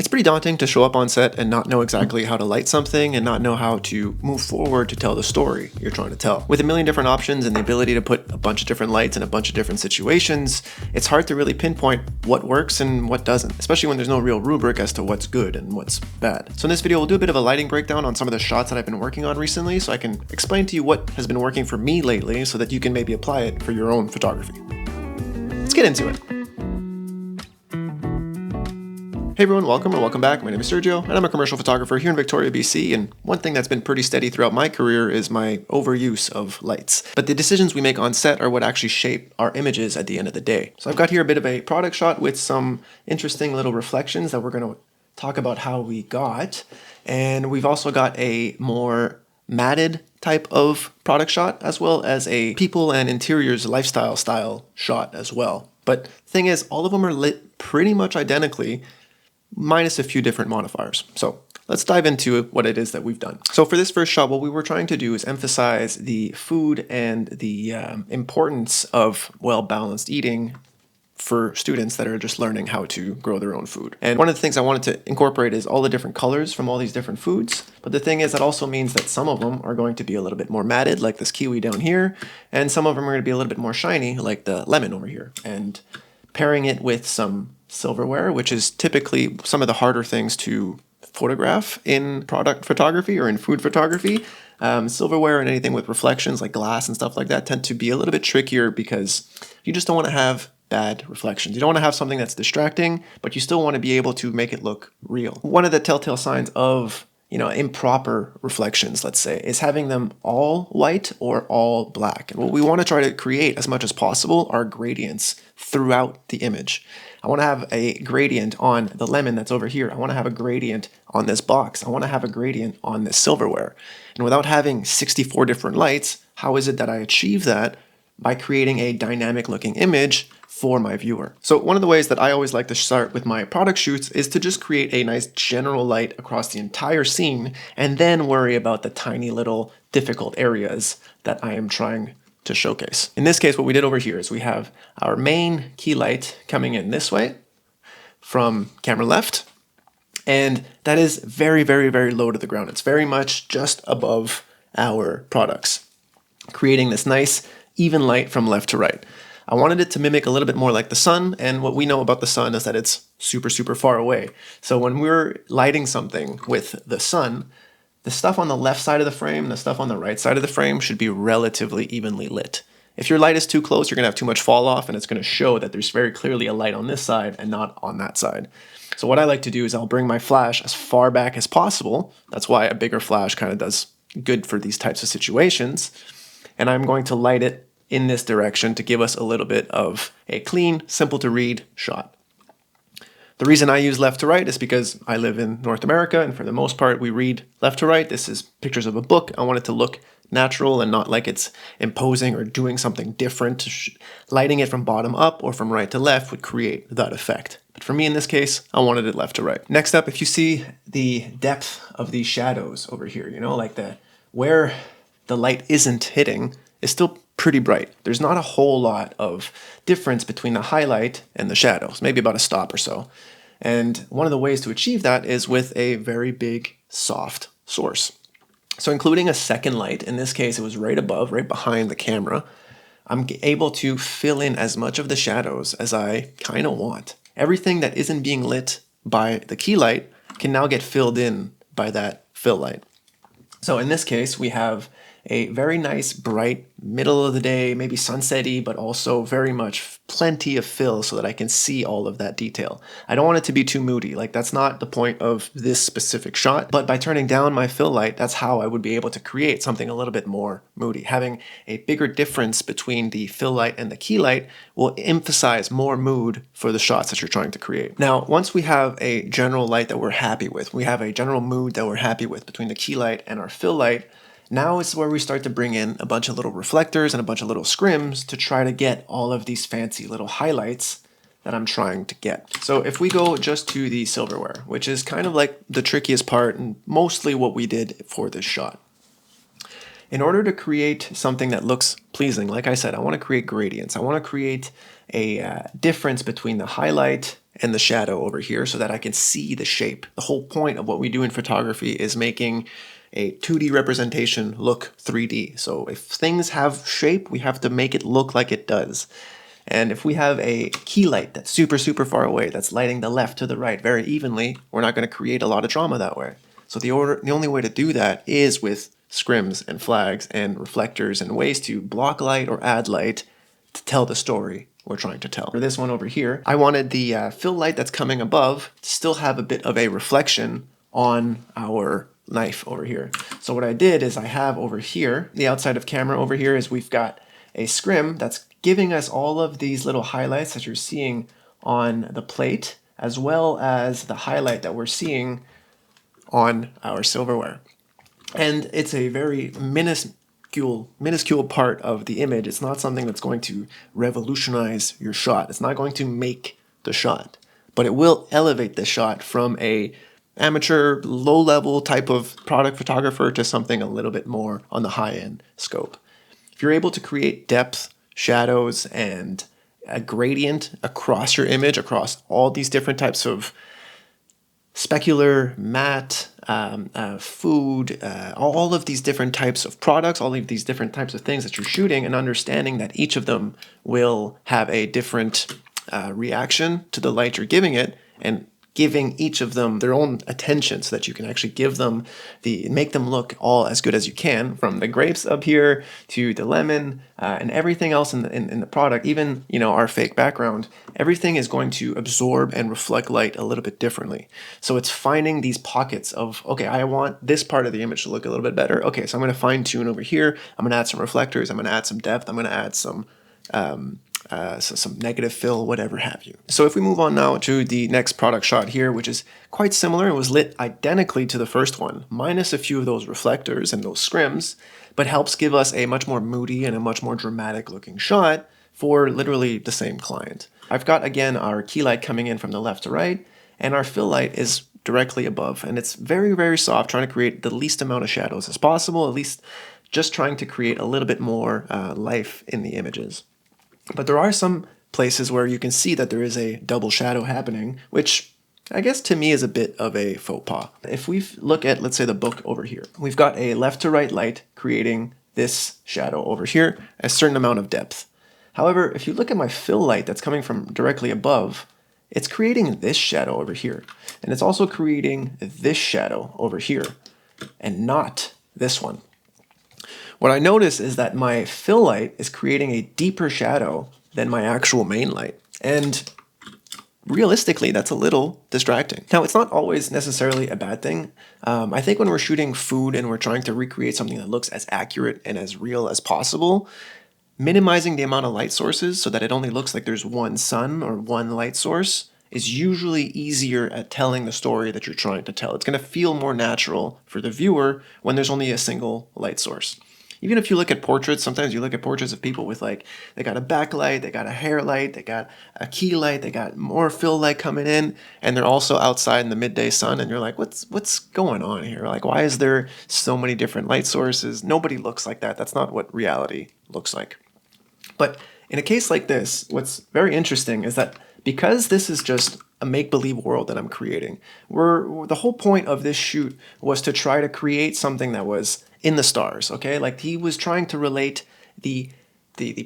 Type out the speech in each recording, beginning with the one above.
It's pretty daunting to show up on set and not know exactly how to light something and not know how to move forward to tell the story you're trying to tell. With a million different options and the ability to put a bunch of different lights in a bunch of different situations, it's hard to really pinpoint what works and what doesn't, especially when there's no real rubric as to what's good and what's bad. So in this video, we'll do a bit of a lighting breakdown on some of the shots that I've been working on recently so I can explain to you what has been working for me lately so that you can maybe apply it for your own photography. Let's get into it. Hey everyone, welcome back. My name is Sergio, and I'm a commercial photographer here in Victoria, BC, and one thing that's been pretty steady throughout my career is my overuse of lights. But the decisions we make on set are what actually shape our images at the end of the day. So I've got here a bit of a product shot with some interesting little reflections that we're going to talk about how we got, and we've also got a more matted type of product shot, as well as a people and interiors lifestyle style shot as well. But thing is, all of them are lit pretty much identically, minus a few different modifiers. So let's dive into what it is that we've done. So for this first shot, what we were trying to do is emphasize the food and the importance of well-balanced eating for students that are just learning how to grow their own food. And one of the things I wanted to incorporate is all the different colors from all these different foods. But the thing is, that also means that some of them are going to be a little bit more matted, like this kiwi down here, and some of them are going to be a little bit more shiny, like the lemon over here. And pairing it with some silverware, which is typically some of the harder things to photograph in product photography or in food photography. Silverware and anything with reflections like glass and stuff like that tend to be a little bit trickier because you just don't want to have bad reflections. You don't want to have something that's distracting, but you still want to be able to make it look real. One of the telltale signs of improper reflections, let's say, is having them all white or all black. And what we want to try to create as much as possible are gradients throughout the image. I want to have a gradient on the lemon that's over here. I want to have a gradient on this box. I want to have a gradient on this silverware. And without having 64 different lights, how is it that I achieve that? By creating a dynamic looking image for my viewer. So one of the ways that I always like to start with my product shoots is to just create a nice general light across the entire scene and then worry about the tiny little difficult areas that I am trying to showcase. In this case, what we did over here is we have our main key light coming in this way from camera left, and that is very, very, very low to the ground. It's very much just above our products, creating this nice even light from left to right. I wanted it to mimic a little bit more like the sun, and what we know about the sun is that it's super, super far away. So when we're lighting something with the sun, the stuff on the left side of the frame and the stuff on the right side of the frame should be relatively evenly lit. If your light is too close, you're going to have too much fall off, and it's going to show that there's very clearly a light on this side and not on that side. So what I like to do is I'll bring my flash as far back as possible. That's why a bigger flash kind of does good for these types of situations. And I'm going to light it in this direction to give us a little bit of a clean, simple to read shot. The reason I use left to right is because I live in North America, and for the most part we read left to right. This is pictures of a book. I want it to look natural and not like it's imposing or doing something different. Lighting it from bottom up or from right to left would create that effect. But for me in this case, I wanted it left to right. Next up, if you see the depth of these shadows over here, like where the light isn't hitting is still pretty bright. There's not a whole lot of difference between the highlight and the shadows, maybe about a stop or so. And one of the ways to achieve that is with a very big, soft source. So including a second light, in this case it was right above, right behind the camera, I'm able to fill in as much of the shadows as I kind of want. Everything that isn't being lit by the key light can now get filled in by that fill light. So in this case, we have a very nice, bright, middle of the day, maybe sunset-y, but also very much plenty of fill so that I can see all of that detail. I don't want it to be too moody. That's not the point of this specific shot, but by turning down my fill light, that's how I would be able to create something a little bit more moody. Having a bigger difference between the fill light and the key light will emphasize more mood for the shots that you're trying to create. Now, once we have a general light that we're happy with, we have a general mood that we're happy with between the key light and our fill light, now is where we start to bring in a bunch of little reflectors and a bunch of little scrims to try to get all of these fancy little highlights that I'm trying to get. So if we go just to the silverware, which is kind of like the trickiest part and mostly what we did for this shot. In order to create something that looks pleasing, like I said, I want to create gradients. I want to create a difference between the highlight and the shadow over here so that I can see the shape. The whole point of what we do in photography is making a 2D representation look 3D. So if things have shape, we have to make it look like it does. And if we have a key light that's super, super far away, that's lighting the left to the right very evenly, we're not going to create a lot of drama that way. So the only way to do that is with scrims and flags and reflectors and ways to block light or add light to tell the story we're trying to tell. For this one over here, I wanted the fill light that's coming above to still have a bit of a reflection on our knife over here. So what I did is I have over here, the outside of camera over here is we've got a scrim that's giving us all of these little highlights that you're seeing on the plate, as well as the highlight that we're seeing on our silverware. And it's a very minuscule part of the image. It's not something that's going to revolutionize your shot. It's not going to make the shot, but it will elevate the shot from a amateur, low-level type of product photographer to something a little bit more on the high-end scope. If you're able to create depth, shadows, and a gradient across your image, across all these different types of specular, matte, food, all of these different types of products, all of these different types of things that you're shooting, and understanding that each of them will have a different reaction to the light you're giving it, and giving each of them their own attention so that you can actually give them make them look all as good as you can, from the grapes up here to the lemon and everything else in the product, even our fake background. Everything is going to absorb and reflect light a little bit differently. So it's finding these pockets of, okay, I want this part of the image to look a little bit better. Okay, so I'm going to fine tune over here. I'm going to add some reflectors. I'm going to add some depth. I'm going to add some some negative fill, whatever have you. So if we move on now to the next product shot here, which is quite similar, it was lit identically to the first one, minus a few of those reflectors and those scrims, but helps give us a much more moody and a much more dramatic looking shot for literally the same client. I've got, again, our key light coming in from the left to right, and our fill light is directly above, and it's very, very soft, trying to create the least amount of shadows as possible, at least just trying to create a little bit more life in the images. But there are some places where you can see that there is a double shadow happening, which I guess to me is a bit of a faux pas. If we look at, let's say, the book over here, we've got a left to right light creating this shadow over here, a certain amount of depth. However, if you look at my fill light that's coming from directly above, it's creating this shadow over here. And it's also creating this shadow over here, and not this one. What I notice is that my fill light is creating a deeper shadow than my actual main light. And realistically, that's a little distracting. Now, it's not always necessarily a bad thing. I think when we're shooting food and we're trying to recreate something that looks as accurate and as real as possible, minimizing the amount of light sources so that it only looks like there's one sun or one light source is usually easier at telling the story that you're trying to tell. It's going to feel more natural for the viewer when there's only a single light source. Even if you look at portraits, sometimes you look at portraits of people with, like, they got a backlight, they got a hair light, they got a key light, they got more fill light coming in, and they're also outside in the midday sun, and you're like, what's going on here? Like, why is there so many different light sources? Nobody looks like that. That's not what reality looks like. But in a case like this, what's very interesting is that because this is just a make-believe world that I'm creating, the whole point of this shoot was to try to create something that was in the stars, okay? Like, he was trying to relate the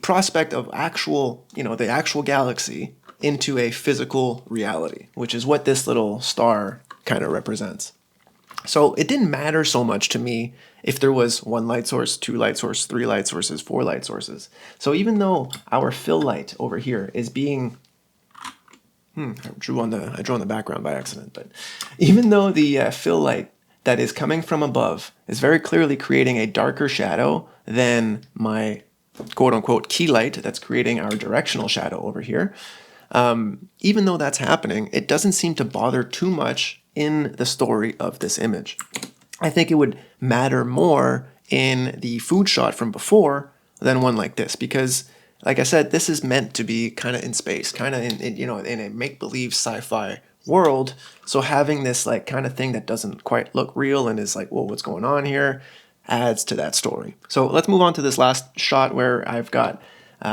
prospect of the actual galaxy into a physical reality, which is what this little star kind of represents. So it didn't matter so much to me if there was one light source, two light sources, three light sources, four light sources. So even though our fill light over here is being I drew on the background by accident, but even though the fill light that is coming from above is very clearly creating a darker shadow than my quote-unquote key light that's creating our directional shadow over here, even though that's happening, it doesn't seem to bother too much in the story of this image. I think it would matter more in the food shot from before than one like this, because, like I said, this is meant to be kind of in space, kind of in a make-believe sci-fi world. So having this like kind of thing that doesn't quite look real and is like, whoa, what's going on here, adds to that story. So let's move on to this last shot where I've got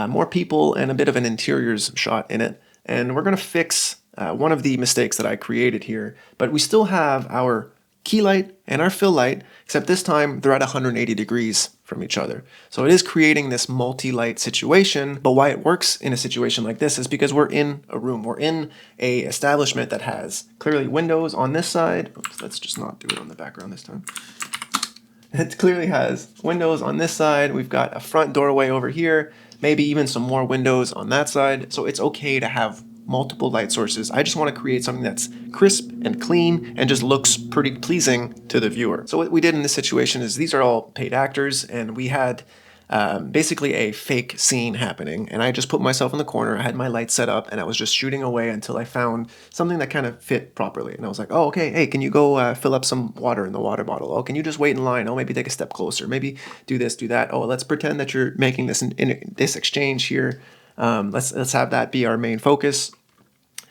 more people and a bit of an interiors shot in it. And we're going to fix one of the mistakes that I created here. But we still have our key light and our fill light, except this time they're at 180 degrees from each other. So it is creating this multi-light situation, but why it works in a situation like this is because we're in a room. We're in a establishment that has clearly windows on this side. Oops, let's just not do it on the background this time. It clearly has windows on this side. We've got a front doorway over here, maybe even some more windows on that side. So it's okay to have multiple light sources. I just want to create something that's crisp and clean and just looks pretty pleasing to the viewer. So what we did in this situation is these are all paid actors, and we had basically a fake scene happening, and I just put myself in the corner. I had my light set up and I was just shooting away until I found something that kind of fit properly. And I was like, oh, okay, hey, can you go fill up some water in the water bottle? Oh, can you just wait in line? Oh, maybe take a step closer. Maybe do this, do that. Oh, let's pretend that you're making this this exchange here. Let's have that be our main focus.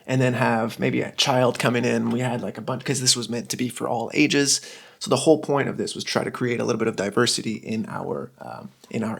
And then have maybe a child coming in. We had like a bunch, because this was meant to be for all ages. So the whole point of this was try to create a little bit of diversity in our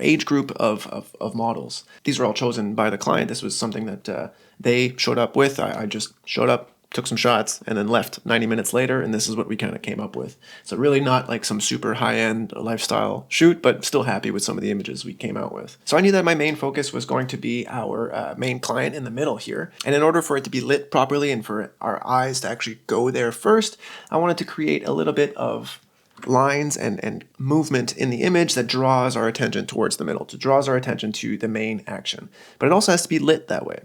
age group of models. These were all chosen by the client. This was something that they showed up with. I just showed up, took some shots, and then left 90 minutes later, and this is what we kind of came up with. So really not like some super high-end lifestyle shoot, but still happy with some of the images we came out with. So I knew that my main focus was going to be our main client in the middle here, and in order for it to be lit properly and for our eyes to actually go there first, I wanted to create a little bit of lines and movement in the image that draws our attention towards the middle, draws our attention to the main action. But it also has to be lit that way.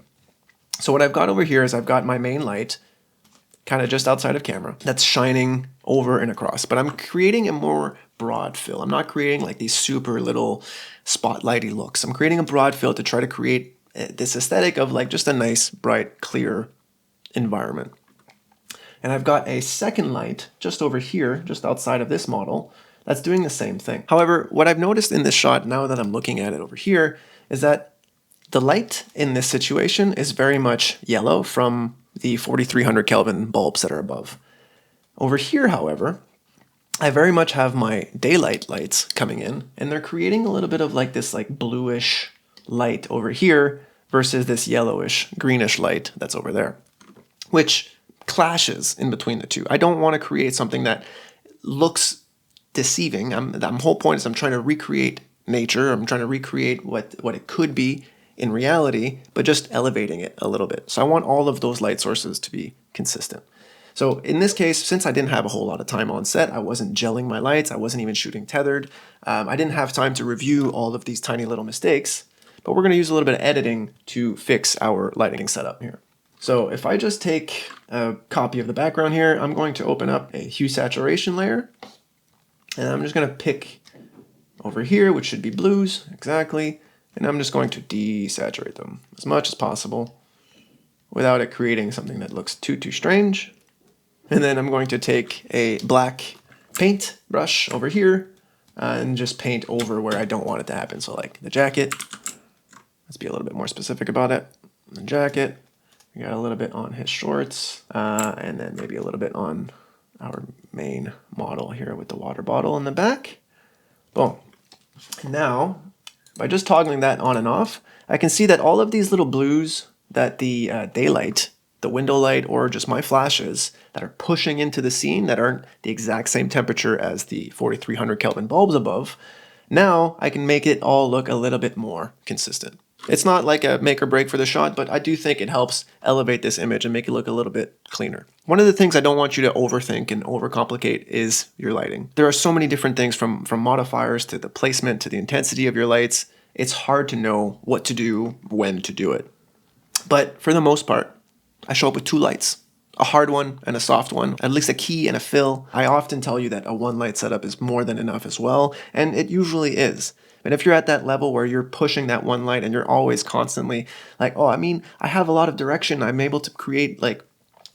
So what I've got over here is I've got my main light kind of just outside of camera that's shining over and across, but I'm creating a more broad fill. I'm not creating like these super little spotlighty looks. I'm creating a broad fill to try to create this aesthetic of like just a nice, bright, clear environment. And I've got a second light just over here, just outside of this model, that's doing the same thing. However, what I've noticed in this shot, now that I'm looking at it over here, is that the light in this situation is very much yellow from the 4300 Kelvin bulbs that are above. Over here, however, I very much have my daylight lights coming in, and they're creating a little bit of like this like bluish light over here versus this yellowish greenish light that's over there, which clashes in between the two. I don't want to create something that looks deceiving. The whole point is I'm trying to recreate nature. I'm trying to recreate what it could be in reality, but just elevating it a little bit. So I want all of those light sources to be consistent. So in this case, since I didn't have a whole lot of time on set, I wasn't gelling my lights, I wasn't even shooting tethered, I didn't have time to review all of these tiny little mistakes, but we're going to use a little bit of editing to fix our lighting setup here. So if I just take a copy of the background here, I'm going to open up a hue saturation layer, and I'm just going to pick over here, which should be blues, exactly, and I'm just going to desaturate them as much as possible without it creating something that looks too strange. And then I'm going to take a black paint brush over here and just paint over where I don't want it to happen. So like the jacket, let's be a little bit more specific about it. The jacket, we got a little bit on his shorts, and then maybe a little bit on our main model here with the water bottle in the back. Boom. Now, by just toggling that on and off, I can see that all of these little blues that the daylight, the window light, or just my flashes that are pushing into the scene that aren't the exact same temperature as the 4300 Kelvin bulbs above, now I can make it all look a little bit more consistent. It's not like a make or break for the shot, but I do think it helps elevate this image and make it look a little bit cleaner. One of the things I don't want you to overthink and overcomplicate is your lighting. There are so many different things from modifiers to the placement to the intensity of your lights. It's hard to know what to do, when to do it. But for the most part, I show up with two lights, a hard one and a soft one, at least a key and a fill. I often tell you that a one light setup is more than enough as well, and it usually is. But if you're at that level where you're pushing that one light and you're always constantly like, oh, I mean, I have a lot of direction. I'm able to create like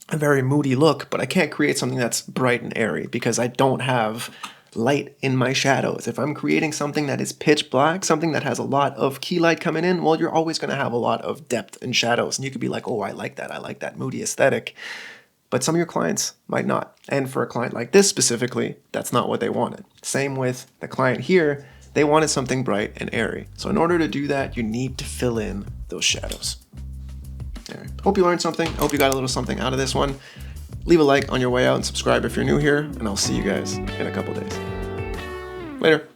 a very moody look, but I can't create something that's bright and airy because I don't have light in my shadows. If I'm creating something that is pitch black, something that has a lot of key light coming in, well, you're always going to have a lot of depth in shadows. And you could be like, oh, I like that moody aesthetic. But some of your clients might not. And for a client like this specifically, that's not what they wanted. Same with the client here. They wanted something bright and airy. So in order to do that, you need to fill in those shadows. necessary. Hope you learned something. I hope you got a little something out of this one. Leave a like on your way out and subscribe if you're new here, and I'll see you guys in a couple days. Later.